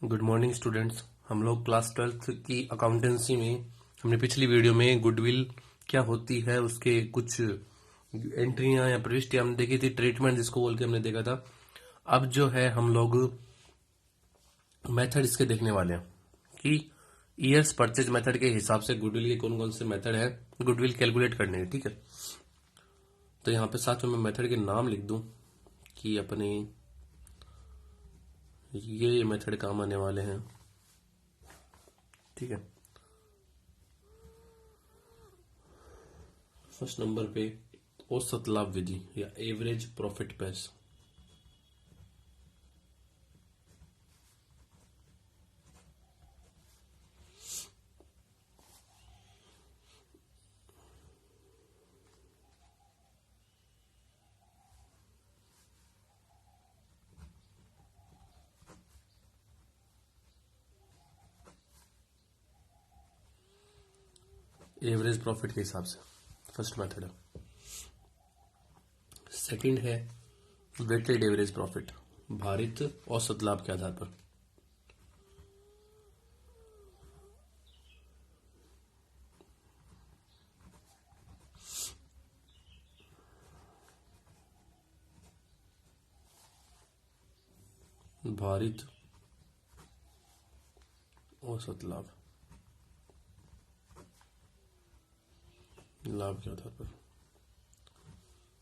Good morning students. हम लोग class 12th की अकाउंटेंसी में हमने पिछली वीडियो में गुडविल क्या होती है उसके कुछ एंट्रियां या प्रविष्टियां हमने देखी थी, ट्रीटमेंट जिसको बोल के हमने देखा था। अब जो है हम लोग मेथड इसके देखने वाले हैं कि ईयर्स परचेज मेथड के हिसाब से गुडविल के कौन कौन से मेथड है गुडविल कैलकुलेट करने के। ठीक है, तो यहाँ पे साथ में मैं मेथड के नाम लिख दूं कि अपने ये मेथड काम आने वाले हैं। ठीक है, फर्स्ट नंबर पे औसत लाभ विधि या average profit pace. Average profit के हिसाब से फर्स्ट मेथड है। सेकंड है वेटेड एवरेज प्रॉफिट, भारित औसत लाभ के आधार पर। भारित औसत लाभ के आधार पर।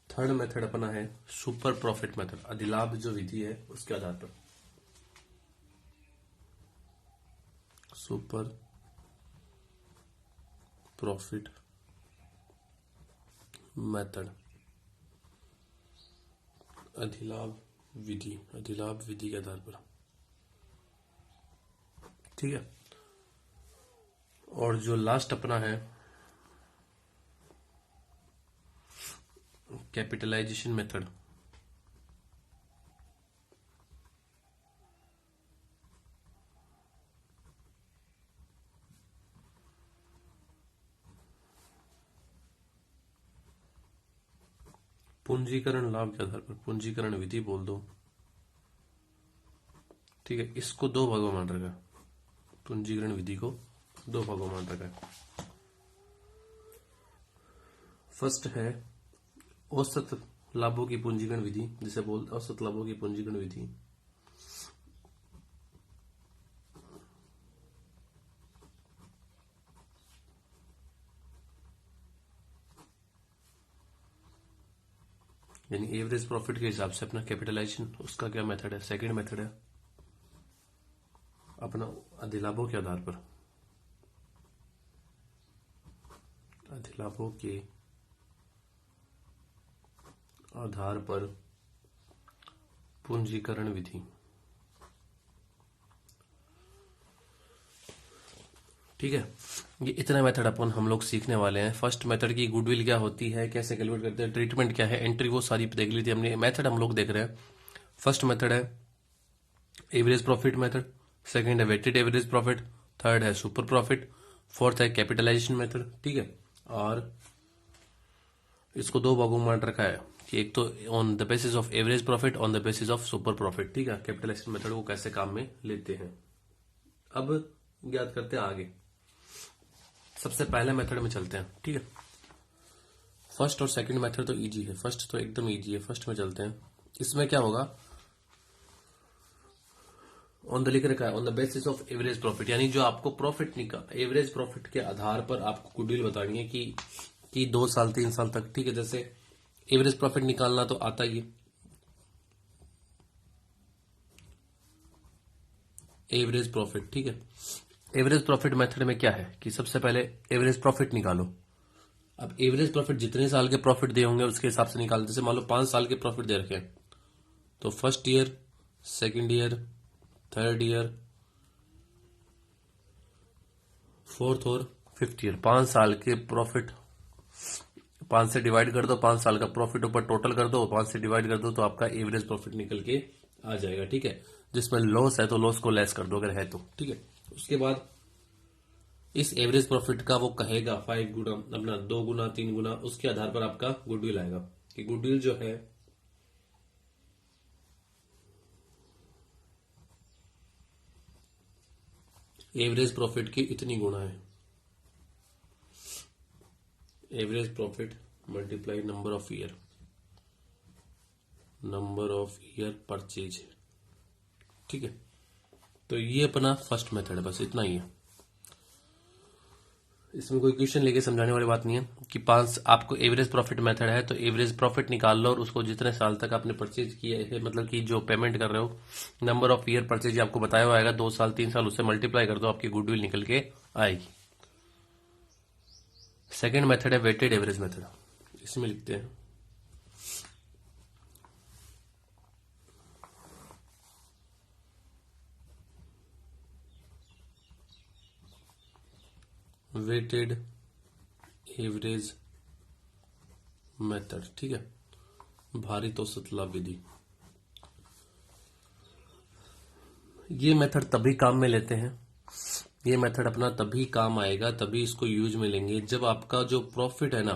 थर्ड मेथड अपना है सुपर प्रॉफिट मेथड, अधिलाभ जो विधि है उसके आधार पर। सुपर प्रॉफिट मेथड, अधिलाभ विधि के आधार पर। ठीक है, और जो लास्ट अपना है कैपिटलाइजेशन मेथड, पूंजीकरण लाभ के आधार पर, पूंजीकरण विधि बोल दो। ठीक है, इसको दो भागों में मान रखा है, पूंजीकरण विधि को दो भागों में मान रखा है। फर्स्ट है औसत लाभों की पूंजीकरण विधि, जिसे बोलते औसत लाभों की पूंजीकरण विधि। यानी एवरेज प्रॉफिट के हिसाब से अपना कैपिटलाइजेशन, उसका क्या मेथड है, सेकंड मेथड है अपना अधिलाभों के आधार पर, अधिलाभों के आधार पर पूंजीकरण विधि। ठीक है, ये इतना मेथड अपन हम लोग सीखने वाले हैं। फर्स्ट मेथड की गुडविल क्या होती है, कैसे कैलकुलेट करते हैं, ट्रीटमेंट क्या है, एंट्री, वो सारी देख ली थी हमने। मेथड हम लोग देख रहे हैं। फर्स्ट मेथड है एवरेज प्रॉफिट मेथड, सेकंड है वेटेड एवरेज प्रॉफिट, थर्ड है सुपर प्रॉफिट, फोर्थ है कैपिटलाइजेशन मेथड। ठीक है, और इसको दो भागों में बांट रखा है कि एक तो on the basis of average profit, on the basis of super profit. ठीक है, कैपिटलाइजेशन मेथड को कैसे काम में लेते हैं अब ज्ञात करते हैं आगे। सबसे पहले मेथड में चलते हैं। ठीक है, फर्स्ट और सेकंड मेथड तो इजी है, फर्स्ट तो एकदम इजी है, फर्स्ट में चलते हैं। इसमें क्या होगा, ऑन द लिख रखा है on the basis of average profit, यानी जो आपको प्रॉफिट निकाल एवरेज प्रॉफिट के आधार पर आपको गुडविल बतानी है कि 2 साल 3 साल तक। ठीक है, जैसे एवरेज प्रॉफिट निकालना तो आता ही है, एवरेज प्रॉफिट। ठीक है, एवरेज प्रॉफिट मेथड में क्या है कि सबसे पहले एवरेज प्रॉफिट निकालो। अब एवरेज प्रॉफिट जितने साल के प्रॉफिट दिए होंगे उसके हिसाब से निकालो। जैसे मान लो 5 साल के प्रॉफिट दे रखे हैं, तो first year, second year, third year, fourth और फिफ्थ ईयर, 5 साल के प्रॉफिट 5 से डिवाइड कर दो, 5 साल का प्रॉफिट ऊपर टोटल कर दो, 5 से डिवाइड कर दो, तो आपका एवरेज प्रॉफिट निकल के आ जाएगा। ठीक है, जिसमें लॉस है तो लॉस को लेस कर दो अगर है तो। ठीक है, उसके बाद इस एवरेज प्रॉफिट का वो कहेगा 5 गुना, अपना 2 गुना 3 गुना, उसके आधार पर आपका गुडविल आएगा कि गुडविल जो है एवरेज प्रॉफिट की इतनी गुणा है, average profit multiply number of year, number of year purchase. ठीक है, तो ये अपना फर्स्ट मेथड है, बस इतना ही है। इसमें कोई क्वेश्चन लेके समझाने वाली बात नहीं है कि पांच आपको एवरेज प्रॉफिट मेथड है तो एवरेज प्रॉफिट निकाल लो और उसको जितने साल तक आपने परचेज किया है, मतलब कि जो पेमेंट कर रहे हो, नंबर ऑफ ईयर परचेज आपको बताया हुआ आएगा, 2 साल 3 साल, उससे मल्टीप्लाई कर दो, आपकी गुडविल निकल के आएगी। सेकेंड मेथड है वेटेड एवरेज मेथड। इसमें लिखते हैं वेटेड एवरेज मेथड। ठीक है, भारित औसत लाभ विधि। ये मेथड तभी काम में लेते हैं, ये मेथड अपना तभी काम आएगा, तभी इसको यूज में लेंगे जब आपका जो प्रॉफिट है ना,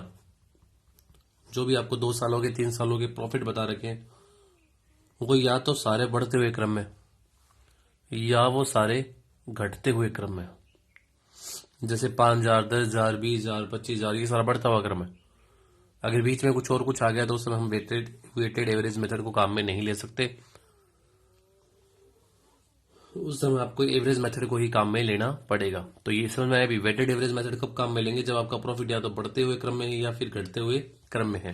जो भी आपको 2 सालों के 3 सालों के प्रॉफिट बता रखे हैं, वो या तो सारे बढ़ते हुए क्रम में या वो सारे घटते हुए क्रम में। जैसे 5,000, 10,000, 20,000, 25,000, ये सारा बढ़ता हुआ क्रम है। अगर बीच में कुछ और कुछ आ गया तो उस समय हम वेटेड एवरेज मेथड को काम में नहीं ले सकते, उस समय आपको एवरेज मेथड को ही काम में लेना पड़ेगा। तो ये समझ में आया भी, वेटेड एवरेज मेथड कब काम में लेंगे, जब आपका प्रॉफिट या तो बढ़ते हुए क्रम में है या फिर घटते हुए क्रम में है।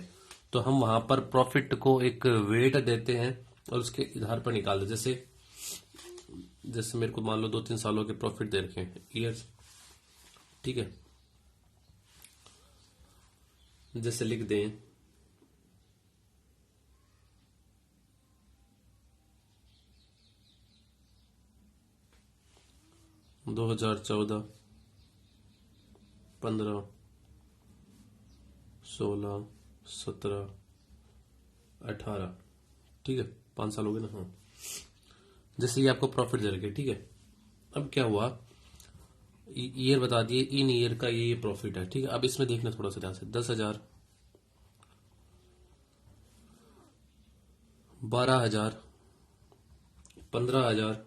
तो हम वहां पर प्रॉफिट को एक वेट देते हैं और उसके आधार पर निकाल दे। जैसे मेरे को मान लो 2-3 सालों के प्रॉफिट दे रखे हैं, ईयर्स। ठीक है, जैसे लिख दें 2014, 15, 16, 17, 18। ठीक है, 5 साल हो गए ना। हाँ, जैसे ये आपको प्रॉफिट दे रखे। ठीक है, अब क्या हुआ, ईयर बता दिए, इन ईयर का ये प्रॉफिट है। ठीक है, अब इसमें देखना थोड़ा सा ध्यान से, 10,000, 12,000, 15,000,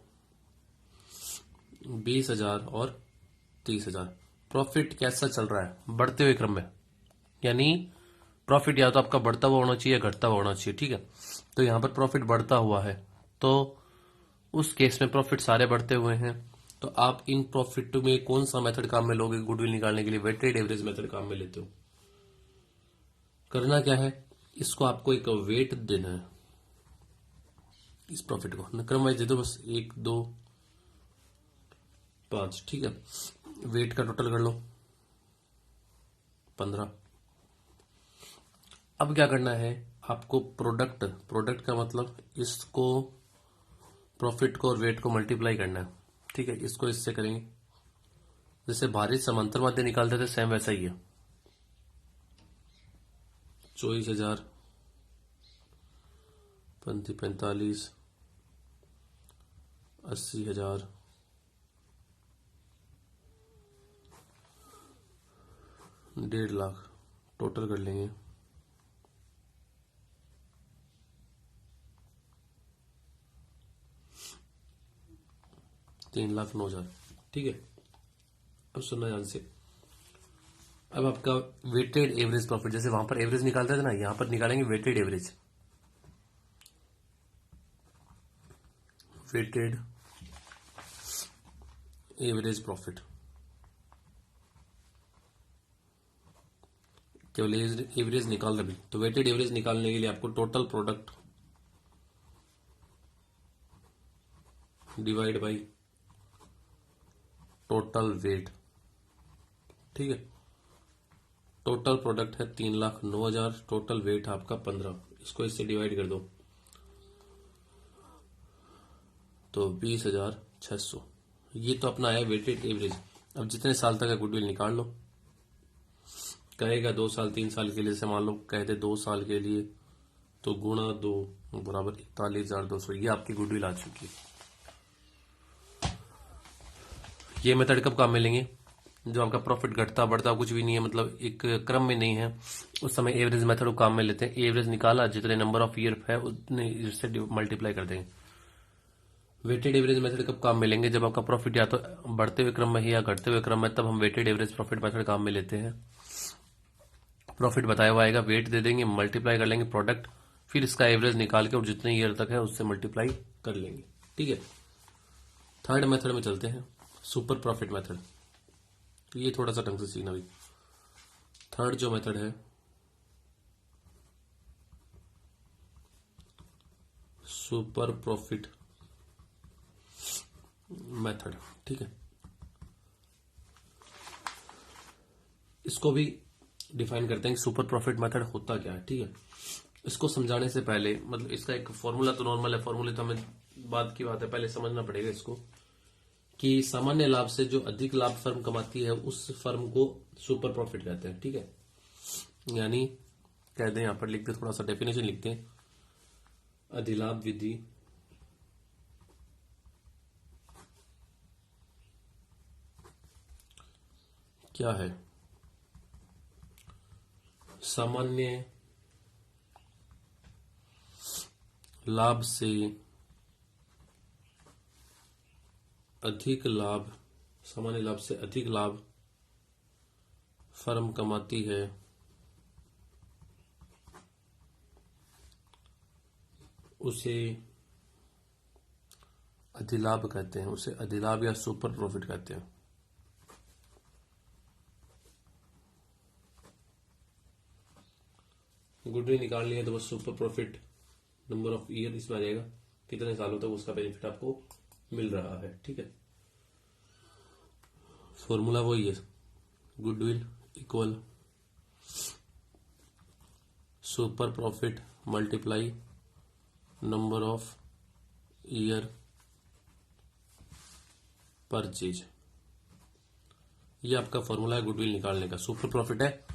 20,000 और 30,000। प्रॉफिट कैसा चल रहा है, बढ़ते हुए क्रम में, यानी प्रॉफिट या तो आपका बढ़ता हुआ होना चाहिए, घटता हुआ होना चाहिए। ठीक है, तो यहां पर प्रॉफिट बढ़ता हुआ है, तो उस केस में प्रॉफिट सारे बढ़ते हुए हैं। तो आप इन प्रॉफिट में कौन सा मेथड काम में लोगे गुडविल निकालने के लिए, वेटेड एवरेज मेथड काम में लेते हो। करना क्या है, इसको आपको एक वेट देना है, इस प्रॉफिट को क्रम वाइज दे दो, बस 1, 2, 5। ठीक है, वेट का टोटल कर लो 15। अब क्या करना है आपको, प्रोडक्ट का मतलब इसको, प्रॉफिट को और वेट को मल्टीप्लाई करना है। ठीक है, इसको इससे करेंगे, जैसे भारित समांतर माध्य निकालते थे, सेम वैसा ही है। 24,000, 45, 80,000, 1.5 लाख टोटल कर लेंगे। $3,09,000। ठीक है, अब सुनना ध्यान से। अब आपका वेटेड एवरेज प्रॉफिट, जैसे वहां पर एवरेज निकालते थे ना, यहां पर निकालेंगे weighted average. Weighted average profit, केवल एवरेज निकाल रहे। तो वेटेड एवरेज निकालने के लिए आपको total product divide by total weight. ठीक है, टोटल प्रोडक्ट है 3,09,000, टोटल वेट है आपका 15, इसको इससे डिवाइड कर दो तो 20,600। ये तो अपना है वेटेड एवरेज। अब जितने साल तक का गुडविल निकाल लो, कहेगा 2 साल 3 साल के लिए, से मान लो कहते 2 साल के लिए, तो गुणा 2 बराबर 41,200। ये आपकी गुडविल आ चुकी है। ये मेथड कब काम में लेंगे, जो आपका प्रॉफिट घटता बढ़ता कुछ भी नहीं है, मतलब एक क्रम में नहीं है, उस समय एवरेज मेथड को काम में लेते हैं। एवरेज निकाला, जितने नंबर ऑफ ईयर है उतने इससे मल्टीप्लाई कर देंगे। वेटेड एवरेज मेथड कब काम में लेंगे? जब आपका प्रॉफिट या तो बढ़ते हुए क्रम में है या घटते हुए क्रम में, तब हम वेटेड एवरेज प्रॉफिट मेथड काम में लेते हैं। प्रॉफिट बताया हुआ आएगा, वेट दे देंगे, मल्टीप्लाई कर लेंगे प्रोडक्ट, फिर इसका एवरेज निकाल के और जितने ईयर तक है उससे मल्टीप्लाई कर लेंगे। ठीक है, थर्ड मेथड में चलते हैं, सुपर प्रॉफिट मेथड। तो ये थोड़ा सा ढंग से सीखना भी। थर्ड जो मेथड है सुपर प्रॉफिट मेथड, ठीक है, इसको भी डिफाइन करते हैं कि सुपर प्रॉफिट मेथड होता क्या है। ठीक है, इसको समझाने से पहले मतलब इसका एक फॉर्मूला तो नॉर्मल है, फॉर्मूले तो हमें बाद की बात है, पहले समझना पड़ेगा इसको कि सामान्य लाभ से जो अधिक लाभ फर्म कमाती है उस फर्म को सुपर प्रॉफिट कहते हैं। ठीक है, यानी कह दें, यहां पर लिखते, थोड़ा सा डेफिनेशन लिखते हैं, अधिलाभ विधि क्या है? सामान्य लाभ से अधिक लाभ, सामान्य लाभ से अधिक लाभ फर्म कमाती है उसे अधिलाभ कहते हैं, उसे अधिलाभ या सुपर प्रॉफिट कहते हैं। गुडविल निकाल लिया तो बस super profit number of year इसमें आ जाएगा, कितने सालों तक उसका बेनिफिट आपको मिल रहा है। ठीक है, फॉर्मूला वही है, goodwill equal super profit multiply number of year purchase. ये आपका फॉर्मूला है गुडविल निकालने का। सुपर प्रॉफिट है,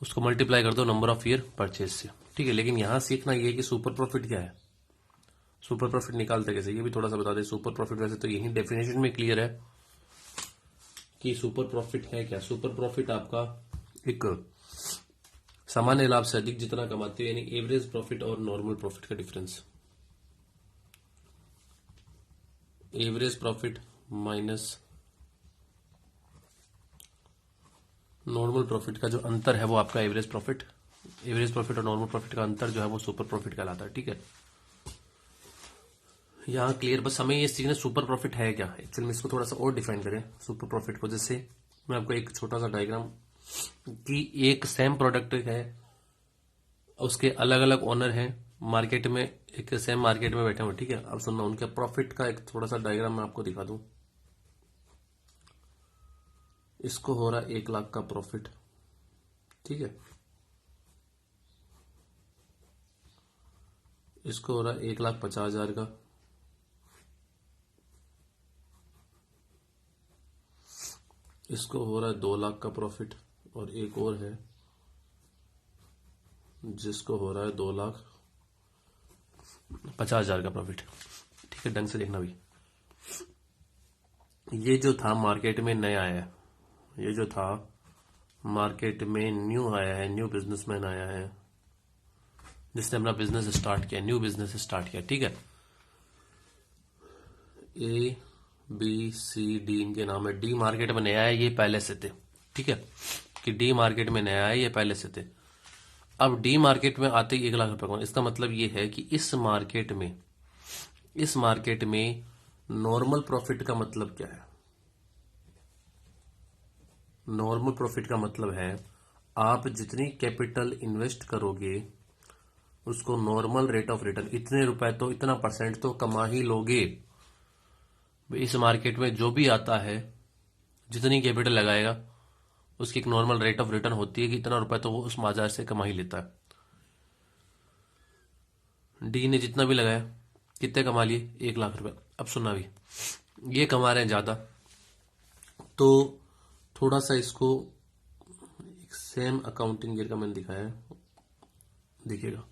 उसको मल्टीप्लाई कर दो नंबर ऑफ ईयर परचेज से। ठीक है, लेकिन यहां सीखना ये है कि सुपर प्रॉफिट क्या है, सुपर प्रॉफिट निकालते कैसे, ये भी थोड़ा सा बता दें। सुपर प्रॉफिट वैसे तो यही डेफिनेशन में क्लियर है कि सुपर प्रॉफिट है क्या। सुपर प्रॉफिट आपका एक सामान्य लाभ से अधिक जितना कमाते हो, यानी एवरेज प्रॉफिट और नॉर्मल प्रॉफिट का difference, average profit minus normal profit का जो अंतर है वो आपका एवरेज प्रॉफिट, एवरेज प्रॉफिट और नॉर्मल प्रॉफिट का अंतर जो है वो सुपर प्रॉफिट कहलाता है। ठीक है, यहाँ क्लियर, बस हमें ये सीखना सुपर प्रॉफिट है क्या। एक्चुअली में इसको थोड़ा सा और डिफाइन करें सुपर प्रॉफिट को। जैसे मैं आपको एक छोटा सा डायग्राम, कि एक सेम प्रोडक्ट है, उसके अलग अलग ओनर हैं मार्केट में, एक सेम मार्केट में बैठे हुए। ठीक है, अब सुनना, उनके प्रॉफिट का एक थोड़ा सा डायग्राम मैं आपको दिखा दूं। इसको हो रहा है 1 लाख का प्रॉफिट, ठीक है, इसको हो रहा है 1,50,000 का, इसको हो रहा है 2 लाख का प्रॉफिट, और एक और है जिसको हो रहा है 2,50,000 का प्रॉफिट। ठीक है, ढंग से देखना भी। ये जो था मार्केट में नया आया, ये जो था मार्केट में न्यू आया है, न्यू बिजनेसमैन आया है जिसने अपना बिजनेस स्टार्ट किया, न्यू बिजनेस स्टार्ट किया। ठीक है, ए बी सी डी इनके नाम है। डी मार्केट में नया है, ये पहले से थे। ठीक है, कि डी मार्केट में नया है, ये पहले से थे। अब डी मार्केट में आते ही 1 लाख रुपए कमाए। इसका मतलब ये है कि इस मार्केट में नॉर्मल प्रॉफिट का मतलब क्या है? नॉर्मल प्रॉफिट का मतलब है आप जितनी कैपिटल इन्वेस्ट करोगे उसको नॉर्मल रेट ऑफ रिटर्न, इतने रुपए तो, इतना परसेंट तो कमा ही लोगे। इस मार्केट में जो भी आता है, जितनी कैपिटल लगाएगा उसकी एक नॉर्मल रेट ऑफ रिटर्न होती है कि इतना रुपए तो वो उस बाजार से कमा ही लेता है। डी ने जितना भी लगाया, कितने कमा लिए? 1 लाख रुपए। अब सुनना भी, ये कमा रहे हैं ज्यादा, तो थोड़ा सा इसको एक सेम अकाउंटिंग ईयर का मैंने दिखाया है, देखिएगा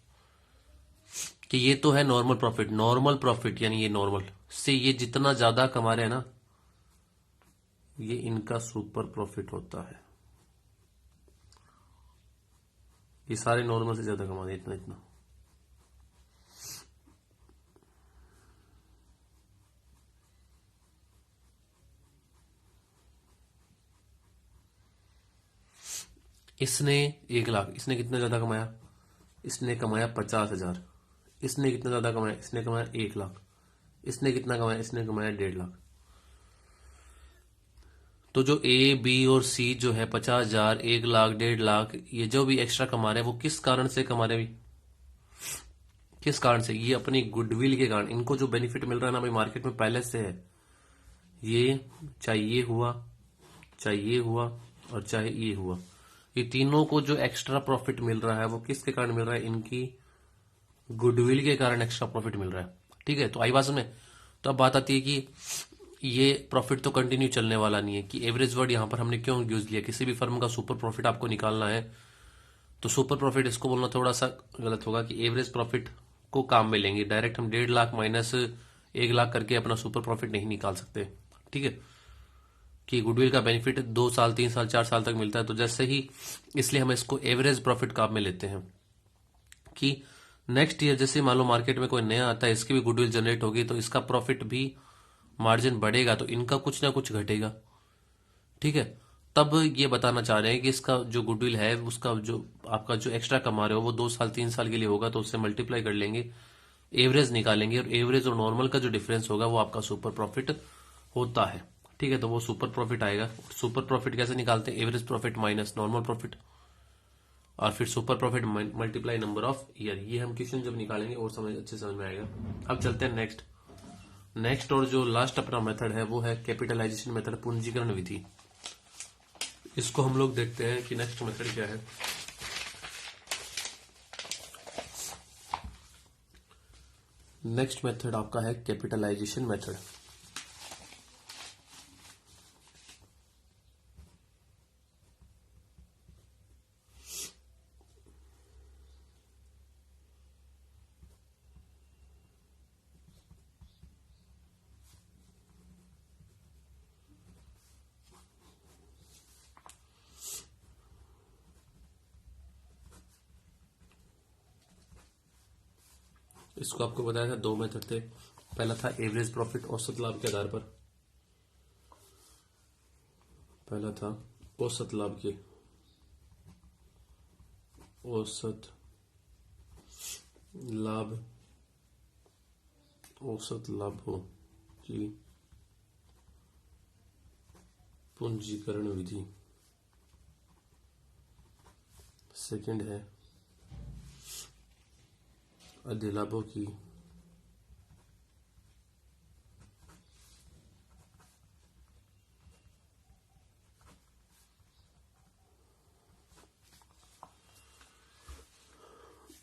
कि ये तो है नॉर्मल प्रॉफिट। नॉर्मल प्रॉफिट यानी ये नॉर्मल से ये जितना ज्यादा कमा रहे हैं ना, ये इनका सुपर प्रॉफिट होता है। ये सारे नॉर्मल से ज्यादा कमा रहे हैं, इतना इतना। इसने 1 लाख, इसने कितना ज्यादा कमाया, इसने कमाया 50,000। इसने कितना ज्यादा कमाया, इसने कमाया 1 लाख। इसने कितना कमाया, इसने कमाया 1.5 लाख। तो जो ए बी और सी जो है 50,000, 1 लाख, 1.5 लाख, ये जो भी एक्स्ट्रा कमा रहे हैं वो किस कारण से कमा रहे हैं भाई, किस कारण से, ये अपनी गुडविल के कारण। इनको जो बेनिफिट मिल रहा है ना भाई मार्केट में पहले से है, ये चाहे ये हुआ, चाहे ये हुआ, और चाहे ये हुआ, ये तीनों को जो एक्स्ट्रा प्रॉफिट मिल रहा है वो किसके कारण मिल रहा है, इनकी गुडविल के कारण एक्स्ट्रा प्रॉफिट मिल रहा है। ठीक है, तो आई बात में। तो अब बात आती है कि ये प्रॉफिट तो कंटिन्यू चलने वाला नहीं है, कि एवरेज वर्ड यहां पर हमने क्यों यूज लिया। किसी भी फर्म का सुपर प्रॉफिट आपको निकालना है तो सुपर प्रॉफिट इसको बोलना थोड़ा सा गलत होगा, कि एवरेज प्रॉफिट को काम में लेंगे। डायरेक्ट हम 1.5 लाख माइनस 1 लाख करके अपना सुपर प्रॉफिट नहीं निकाल सकते। ठीक है, कि गुडविल का बेनिफिट 2 साल, 3 साल, 4 साल तक मिलता है, तो जैसे ही, इसलिए हम इसको एवरेज प्रॉफिट काम में लेते हैं। कि नेक्स्ट ईयर जैसे मान लो मार्केट में कोई नया आता है, इसकी भी गुडविल जनरेट होगी, तो इसका प्रॉफिट भी मार्जिन बढ़ेगा, तो इनका कुछ ना कुछ घटेगा। ठीक है, तब ये बताना चाह रहे हैं कि इसका जो गुडविल है, उसका जो आपका जो एक्स्ट्रा कमा रहे हो वो 2 साल, 3 साल के लिए होगा, तो उससे मल्टीप्लाई कर लेंगे, एवरेज निकालेंगे, और एवरेज और नॉर्मल का जो डिफरेंस होगा वो आपका सुपर प्रॉफिट होता है। ठीक है, तो वो सुपर प्रॉफिट आएगा। सुपर प्रॉफिट कैसे निकालते हैं, average profit minus normal profit, और फिर super profit multiply number of year. ये हम क्वेश्चन जब निकालेंगे और अच्छे समझ में आएगा। अब चलते हैं नेक्स्ट और जो लास्ट अपना मेथड है वो है कैपिटलाइजेशन मेथड, पूंजीकरण विधि। इसको हम लोग देखते हैं कि नेक्स्ट मेथड क्या है। नेक्स्ट मेथड आपका है कैपिटलाइजेशन मेथड। इसको आपको बताया था 2 मेथड थे। पहला था एवरेज प्रॉफिट, औसत लाभ के आधार पर। पहला था औसत लाभ के, औसत लाभ, औसत लाभों की पूंजीकरण विधि। सेकंड है अधिलाभों की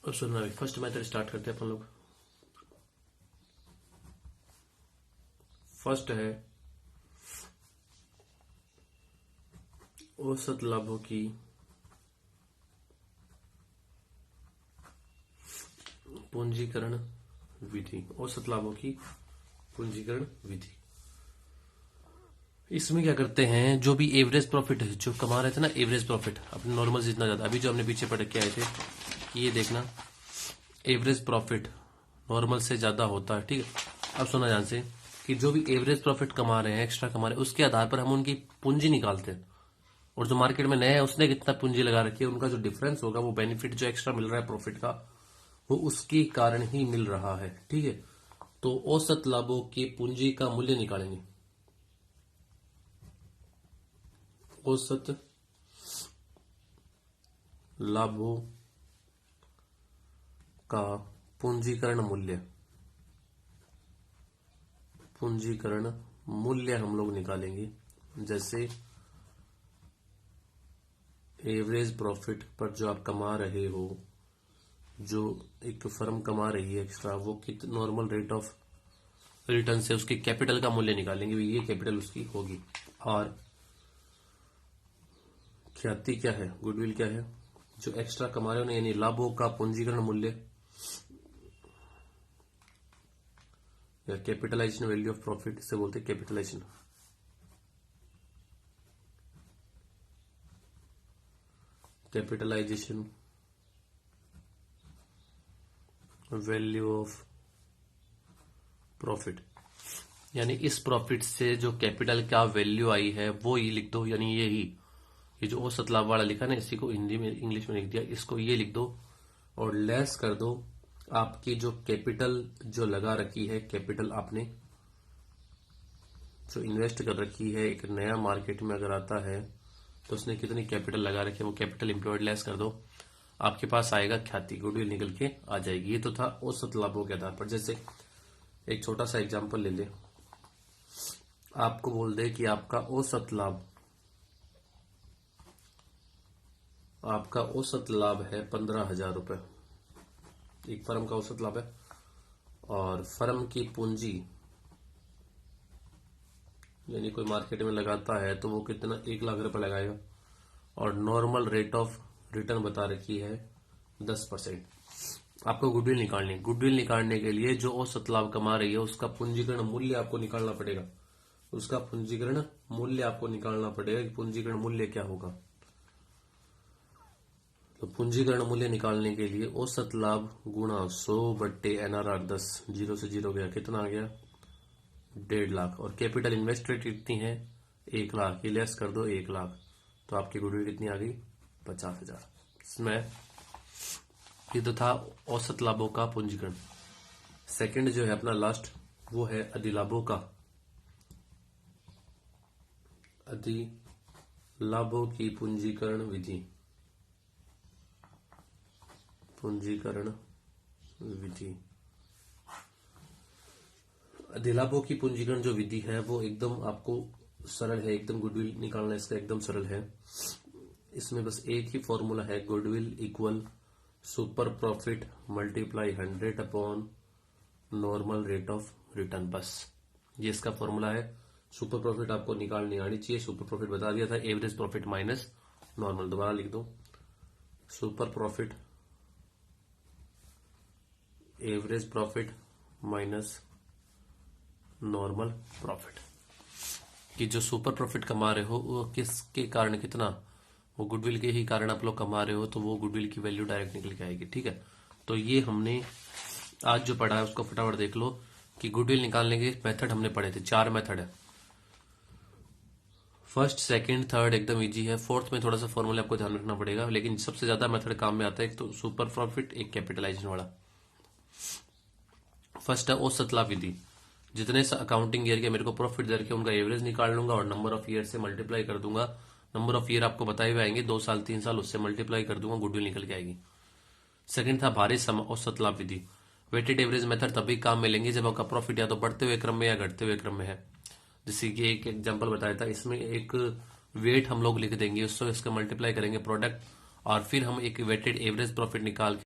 अब सुनना, फर्स्ट मेथड स्टार्ट करते हैं अपन लोग। फर्स्ट है औसत लाभों की पूंजीकरण विधि, औसत लाभों की पूंजीकरण विधि। इसमें क्या करते हैं, जो भी एवरेज प्रॉफिट है जो कमा रहे थे ना, एवरेज प्रॉफिट अपने नॉर्मल जितना ज्यादा, अभी जो हमने पीछे पढ़ के आए थे कि ये देखना एवरेज प्रॉफिट नॉर्मल से ज्यादा होता है। ठीक है, अब सुना ध्यान से कि जो भी एवरेज प्रॉफिट कमा रहे हैं, एक्स्ट्रा कमा रहे हैं, उसके आधार पर हम उनकी पूंजी निकालते हैं, और जो मार्केट में नया है उसने कितना पूंजी लगा रखी है, उनका जो डिफरेंस होगा, वो बेनिफिट जो एक्स्ट्रा मिल रहा है प्रॉफिट का, वो उसके कारण ही मिल रहा है। ठीक है, तो औसत लाभों की पूंजी का मूल्य निकालेंगे। औसत लाभों का पूंजीकरण मूल्य, पूंजीकरण मूल्य हम लोग निकालेंगे। जैसे एवरेज प्रॉफिट पर जो आप कमा रहे हो, जो एक फर्म कमा रही है एक्स्ट्रा, वो कितना नॉर्मल रेट ऑफ रिटर्न से उसके कैपिटल का मूल्य निकालेंगे, ये कैपिटल उसकी होगी। और ख्याति क्या है, गुडविल क्या है, जो एक्स्ट्रा कमा रहे हो ना, यानी लाभों का पूंजीकरण मूल्य, या कैपिटलाइजेशन वैल्यू ऑफ प्रॉफिट, इसे बोलते हैं capitalization. Capitalization value of profit, यानी इस प्रॉफिट से जो कैपिटल का वैल्यू आई है वो ही लिख दो, यानी ये ही, ये जो औसत लाभ वाला लिखा ना, इसी को हिंदी में इंग्लिश में लिख दिया, इसको ये लिख दो और लेस कर दो आपकी जो कैपिटल जो लगा रखी है, कैपिटल आपने जो इन्वेस्ट कर रखी है एक नया मार्केट में अगर आता है तो उसने कितनी कैपिटल लगा रखी है, वो कैपिटल एम्प्लॉयड लेस कर दो, आपके पास आएगा ख्याति, गुडविल निकल के आ जाएगी। ये तो था औसत लाभों के आधार पर। जैसे एक छोटा सा एग्जांपल ले ले, आपको बोल दे कि आपका औसत लाभ है 15,000 रुपए, एक फर्म का औसत लाभ है, और फर्म की पूंजी यानी कोई मार्केट में लगाता है तो वो कितना 1 लाख रुपए लगाएगा, और नॉर्मल रेट ऑफ रिटर्न बता रखी है 10%। आपको गुडविल निकालनी है। गुडविल निकालने के लिए जो औसत लाभ कमा रही है उसका पूंजीकरण मूल्य आपको निकालना पड़ेगा, उसका पूंजीकरण मूल्य आपको निकालना पड़ेगा कि पूंजीकरण मूल्य क्या होगा। तो पूंजीकरण मूल्य निकालने के लिए औसत लाभ गुणा 100/NRR 10, 0 से 0 गया, कितना आ गया 1.5 लाख, और कैपिटल इन्वेस्टेड कितनी है 1 लाख, ये लेस कर दो 1 लाख, तो आपकी गुडविल कितनी आ गई 50,000। इसमें ये तो था औसत लाभों का पूंजीकरण। सेकंड जो है अपना लास्ट, वो है अधिलाभों का, अधिलाभों की पूंजीकरण विधि। अधिलाभों की पूंजीकरण जो विधि है वो एकदम आपको सरल है, एकदम गुडविल निकालना इसका एकदम सरल है। इसमें बस एक ही फॉर्मूला है, goodwill equal super profit multiply 100 upon normal rate of return, बस ये इसका फॉर्मूला है। सुपर प्रॉफिट आपको निकालनी आनी चाहिए, सुपर प्रॉफिट बता दिया था, एवरेज प्रॉफिट माइनस नॉर्मल, दोबारा लिख दो, super profit average profit minus normal profit. कि जो सुपर प्रॉफिट कमा रहे हो वो किसके कारण, कितना, वो गुडविल के ही कारण आप लोग कमा रहे हो, तो वो गुडविल की वैल्यू डायरेक्ट निकल के आएगी। ठीक है, तो ये हमने आज जो पढ़ा है उसको फटाफट देख लो कि गुडविल निकालने के मेथड हमने पढ़े थे, 4 मेथड है। फर्स्ट, सेकंड, थर्ड एकदम इजी है, फोर्थ में थोड़ा सा फॉर्मूला आपको ध्यान रखना पड़ेगा, लेकिन सबसे ज्यादा मेथड काम में आता है। एक तो सुपर प्रॉफिट, एक कैपिटलाइजेशन वाला। फर्स्ट है औसत लाभ विधि, जितने अकाउंटिंग ईयर के मेरे को प्रॉफिट दे रखे उनका एवरेज निकाल लूंगा और नंबर ऑफ ईयर से मल्टीप्लाई कर दूंगा। नंबर ऑफ ईयर आपको बताए हुए आएंगे, 2 साल 3 साल, उससे मल्टीप्लाई कर दूंगा, गुडविल निकल के आएगी। सेकंड था भारी औसत लाभ विधि। वेटेड एवरेज मेथड तभी काम में लेंगे जब आपका प्रॉफिट या तो बढ़ते हुए क्रम में या घटते हुए क्रम में है। जैसे कि एक एग्जांपल बताया था, इसमें एक वेट हम लोग लिख देंगे, उससे इसका मल्टीप्लाई करेंगे प्रोडक्ट, और फिर हम एक वेटेड एवरेज प्रॉफिट निकाल